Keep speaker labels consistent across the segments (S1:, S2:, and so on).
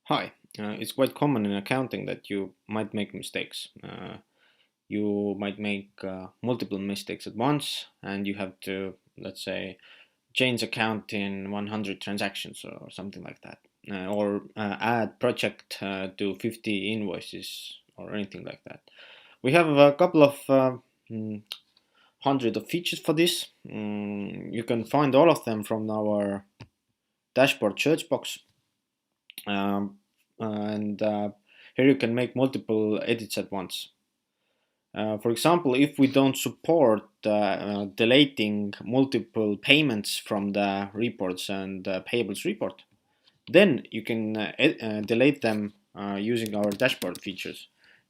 S1: Hi, it's quite common in accounting that you might make mistakes. You might make multiple mistakes at once, and you have to, let's say, change account in 100 transactions or something like that, or add project to 50 invoices or anything like that. We have a couple of mm, hundred of features for this. You can find all of them from our dashboard search box. And here you can make multiple edits at once. For example, if we don't support deleting multiple payments from the reports and payables report, then you can delete them using our dashboard features.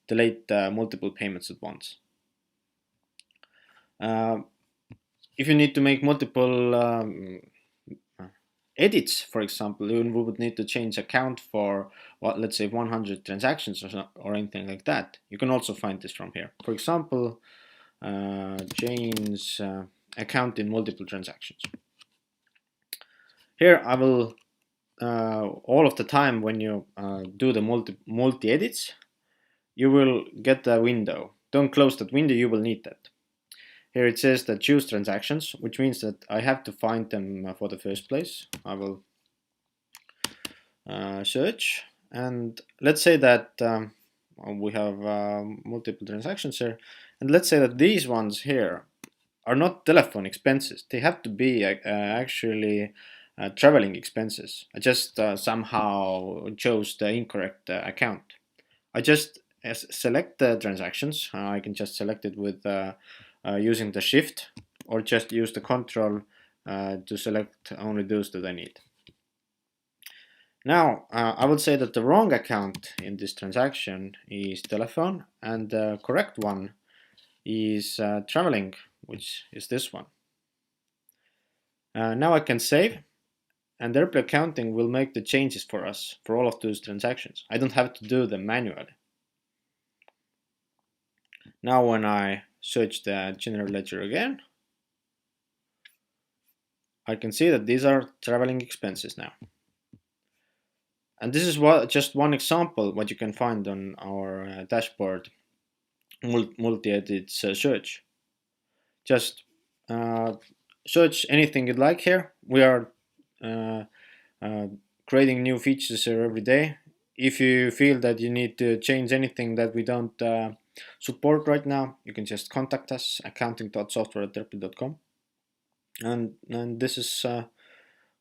S1: Delete multiple payments at once. Uh, if you need to make multiple edits, for example, we would need to change account for what, let's say 100 transactions or anything like that. You can also find this from here. For example, change account in multiple transactions. Here I will all of the time when you do the multi edits, you will get a window. Don't close that window, you will need that. Here it says that choose transactions, which means that I have to find them for the first place. I will search, and let's say that we have multiple transactions here, and let's say that these ones here are not telephone expenses. They have to be actually traveling expenses. I just somehow chose the incorrect account. I just select the transactions. I can just select it with using the shift, or just use the control to select only those that I need. Now, I would say that the wrong account in this transaction is telephone, and the correct one is traveling, which is this one. Now I can save, and ERPLY accounting will make the changes for us for all of those transactions. I don't have to do them manually. Now when I search the general ledger again, I can see that these are traveling expenses now. And this is just one example what you can find on our dashboard multi-edit search. Just search anything you'd like here. We are uh, uh, creating new features here every day. If you feel that you need to change anything that we don't support right now, you can just contact us, accounting.software@erply.com. And this is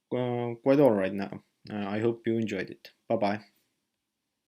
S1: quite all right now. I hope you enjoyed it. Bye bye.